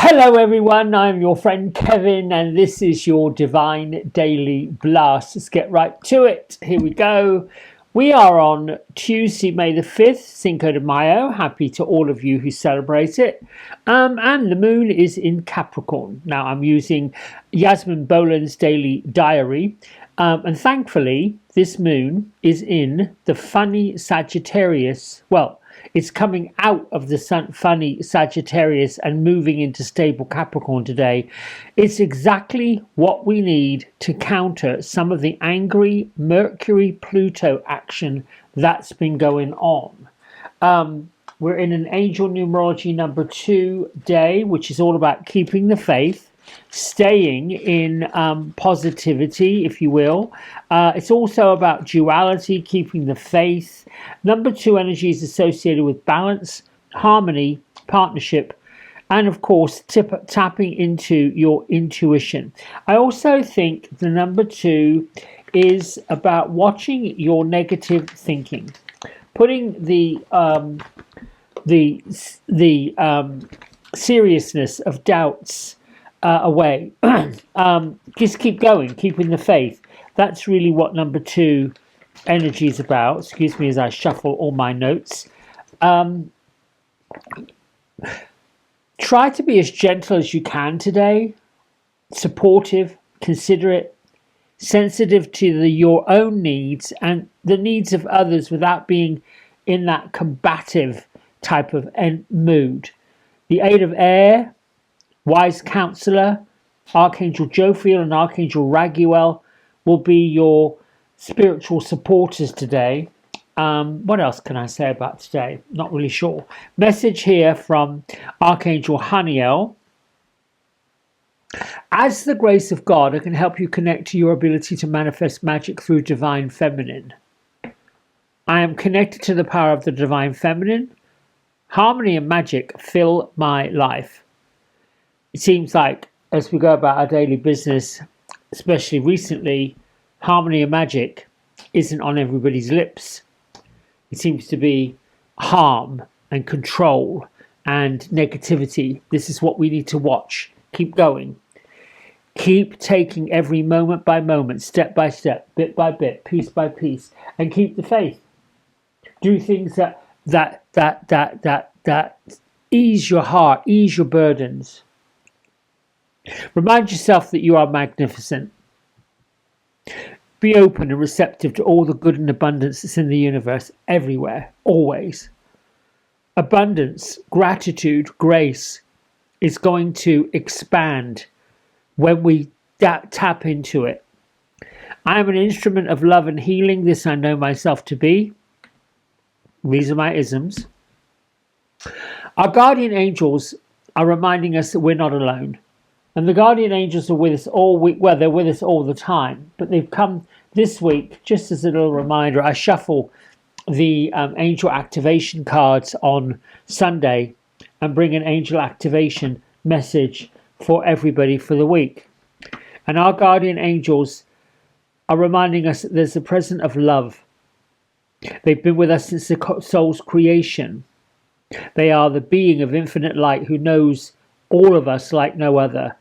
Hello everyone, I'm your friend Kevin and this is your Divine Daily Blast. Let's get right to it. Here we go. We are on Tuesday, May the 5th, Cinco de Mayo. Happy to all of you who celebrate it. And the moon is in Capricorn. Now I'm using Yasmin Boland's daily diary. And thankfully, this moon is in the funny Sagittarius. Well, it's coming out of the funny Sagittarius and moving into stable Capricorn today. It's exactly what we need to counter some of the angry Mercury-Pluto action that's been going on. We're in an angel numerology number 2 day, which is all about keeping the faith, staying in positivity, if you will. It's also about duality, keeping the faith. Number 2 energy is associated with balance, harmony, partnership, and of course tapping into your intuition. I also think the number 2 is about watching your negative thinking, putting the seriousness of doubts away. Just keep going, keeping the faith. That's really what number 2 energy is about. Excuse me as I shuffle all my notes. Try to be as gentle as you can today, supportive, considerate, sensitive to your own needs and the needs of others without being in that combative type of mood. The 8 of air, wise counselor, Archangel Jophiel and Archangel Raguel will be your spiritual supporters today. What else can I say about today? Not really sure. Message here from Archangel Haniel. As the grace of God, I can help you connect to your ability to manifest magic through divine feminine. I am connected to the power of the divine feminine. Harmony and magic fill my life. It seems like as we go about our daily business, especially recently, harmony and magic isn't on everybody's lips. It seems to be harm and control and negativity. This is what we need to watch. Keep going. Keep taking every moment by moment, step by step, bit by bit, piece by piece, and keep the faith. Do things that ease your heart, ease your burdens. Remind yourself that you are magnificent. Be open and receptive to all the good and abundance that's in the universe, everywhere, always. Abundance, gratitude, grace is going to expand when we tap into it. I am an instrument of love and healing. This I know myself to be. These are my isms. Our guardian angels are reminding us that we're not alone. And the guardian angels are with us all week. Well, they're with us all the time, but they've come this week just as a little reminder. I shuffle the angel activation cards on Sunday and bring an angel activation message for everybody for the week. And our guardian angels are reminding us that there's a presence of love. They've been with us since the soul's creation. They are the being of infinite light who knows all of us like no other.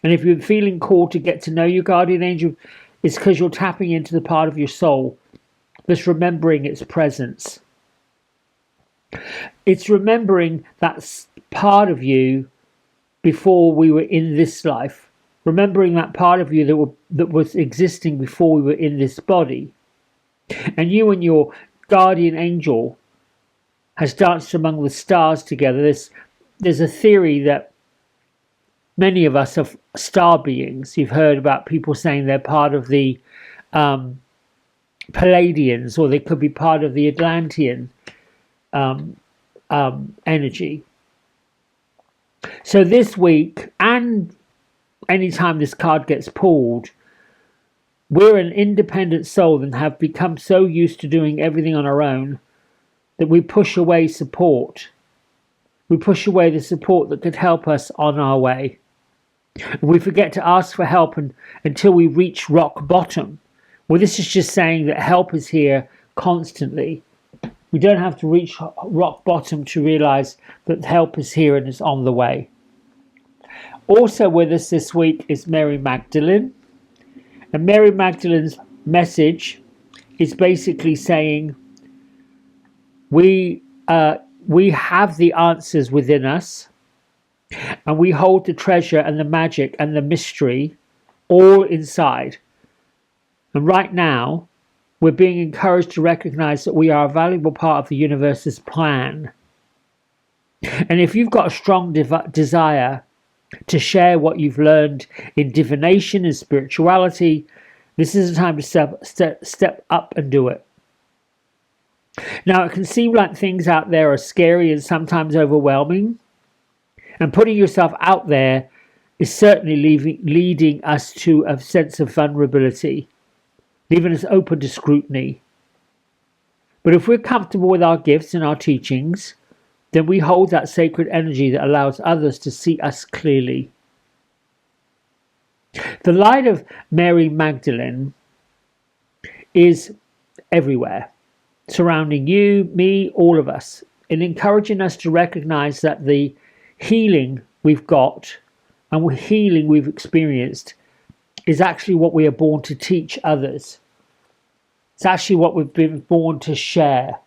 And if you're feeling called to get to know your guardian angel, it's because you're tapping into the part of your soul that's remembering its presence. It's remembering that part of you before we were in this life. Remembering that part of you that was existing before we were in this body. And you and your guardian angel has danced among the stars together. There's a theory that many of us are star beings. You've heard about people saying they're part of the Palladians, or they could be part of the Atlantean energy. So this week, and anytime this card gets pulled, we're an independent soul and have become so used to doing everything on our own that we push away support. We push away the support that could help us on our way. We forget to ask for help until we reach rock bottom. Well, this is just saying that help is here constantly. We don't have to reach rock bottom to realize that help is here and is on the way. Also with us this week is Mary Magdalene. And Mary Magdalene's message is basically saying we have the answers within us, and we hold the treasure and the magic and the mystery all inside. And right now, we're being encouraged to recognize that we are a valuable part of the universe's plan. And if you've got a strong desire to share what you've learned in divination and spirituality, this is the time to step up and do it. Now, it can seem like things out there are scary and sometimes overwhelming. And putting yourself out there is certainly leading us to a sense of vulnerability, leaving us open to scrutiny. But if we're comfortable with our gifts and our teachings, then we hold that sacred energy that allows others to see us clearly. The light of Mary Magdalene is everywhere, surrounding you, me, all of us, and encouraging us to recognize that the healing we've got and the healing we've experienced is actually what we are born to teach others. It's actually what we've been born to share.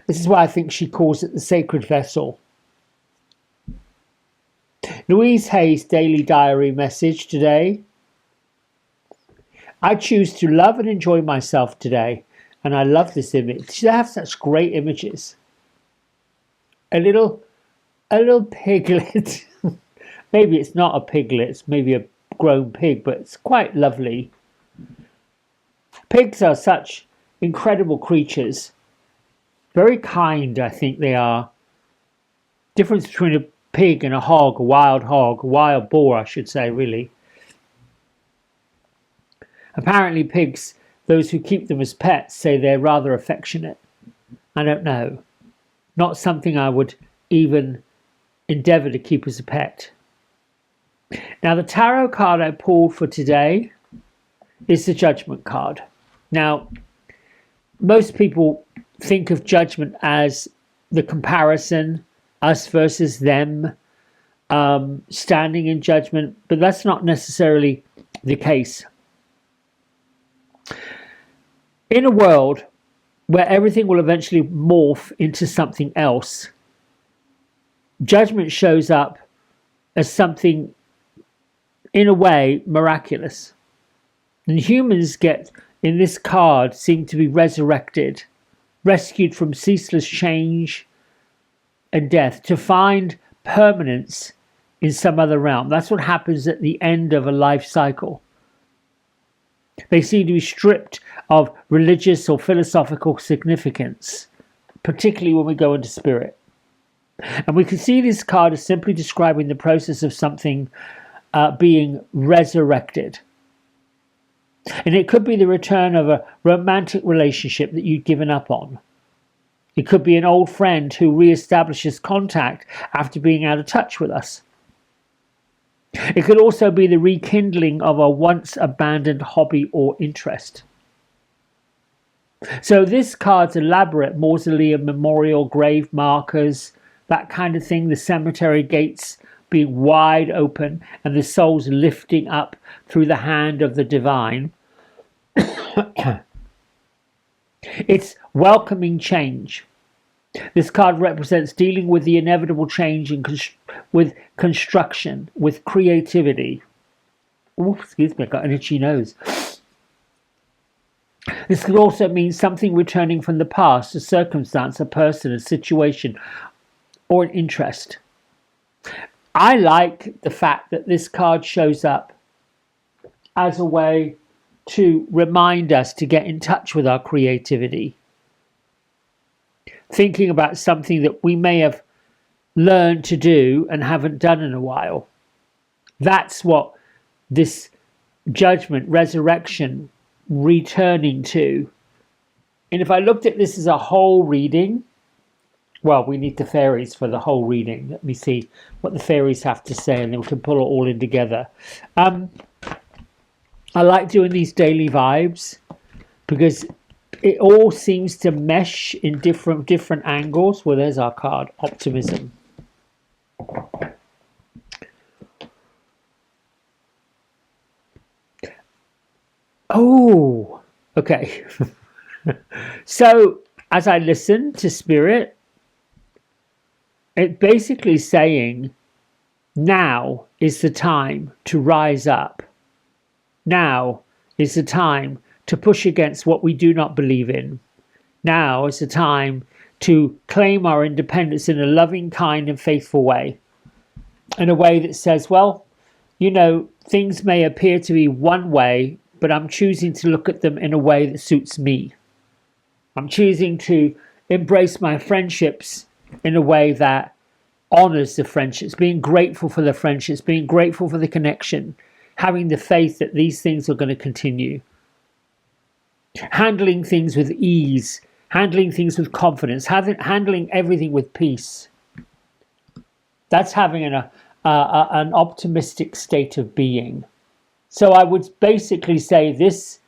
This is why I think she calls it the sacred vessel. Louise Hay's daily diary message today. I choose to love and enjoy myself today. And I love this image. They have such great images. A little piglet. Maybe it's not a piglet, it's maybe a grown pig, but it's quite lovely. Pigs are such incredible creatures. Very kind, I think they are. Difference between a pig and a wild boar, I should say, really. Apparently pigs, those who keep them as pets, say they're rather affectionate. I don't know. Not something I would even endeavour to keep as a pet. Now, the tarot card I pulled for today is the Judgment card. Now, most people think of judgment as the comparison, us versus them, standing in judgment, but that's not necessarily the case. In a world where everything will eventually morph into something else, judgment shows up as something, in a way, miraculous. And humans get, in this card, seem to be resurrected, rescued from ceaseless change and death, to find permanence in some other realm. That's what happens at the end of a life cycle. They seem to be stripped of religious or philosophical significance, particularly when we go into spirit. And we can see this card as simply describing the process of something being resurrected. And it could be the return of a romantic relationship that you'd given up on. It could be an old friend who reestablishes contact after being out of touch with us. It could also be the rekindling of a once abandoned hobby or interest. So this card's elaborate mausoleum, memorial, grave markers, that kind of thing, the cemetery gates being wide open and the souls lifting up through the hand of the divine. It's welcoming change. This card represents dealing with the inevitable change in with construction, with creativity. Oh, excuse me, I got an itchy nose. This could also mean something returning from the past, a circumstance, a person, a situation, or an interest. I like the fact that this card shows up as a way to remind us to get in touch with our creativity. Thinking about something that we may have learned to do and haven't done in a while. That's what this judgment, resurrection, returning to. And if I looked at this as a whole reading, well, we need the fairies for the whole reading. Let me see what the fairies have to say, and then we can pull it all in together. I like doing these daily vibes because it all seems to mesh in different angles. Well, there's our card, optimism. Oh, okay. So as I listen to Spirit, it's basically saying now is the time to rise up. Now is the time to push against what we do not believe in. Now is the time to claim our independence in a loving, kind, and faithful way. In a way that says, well, you know, things may appear to be one way, but I'm choosing to look at them in a way that suits me. I'm choosing to embrace my friendships in a way that honors the friendships, being grateful for the friendships, being grateful for the connection, having the faith that these things are going to continue. Handling things with ease, handling things with confidence, handling everything with peace. That's having an optimistic state of being. So I would basically say this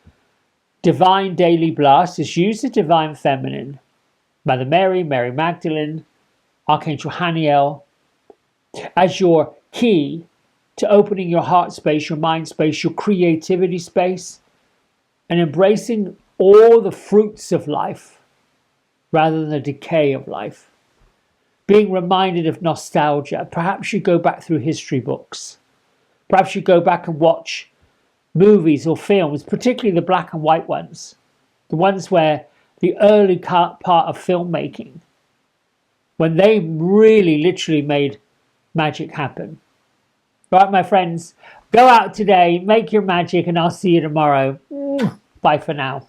divine daily blast is use the divine feminine, Mother Mary, Mary Magdalene, Archangel Haniel, as your key to opening your heart space, your mind space, your creativity space, and embracing all the fruits of life rather than the decay of life. Being reminded of nostalgia. Perhaps you go back through history books. Perhaps you go back and watch movies or films, particularly the black and white ones, the ones where the early part of filmmaking, when they really literally made magic happen. Right, my friends, go out today, make your magic, and I'll see you tomorrow. Bye for now.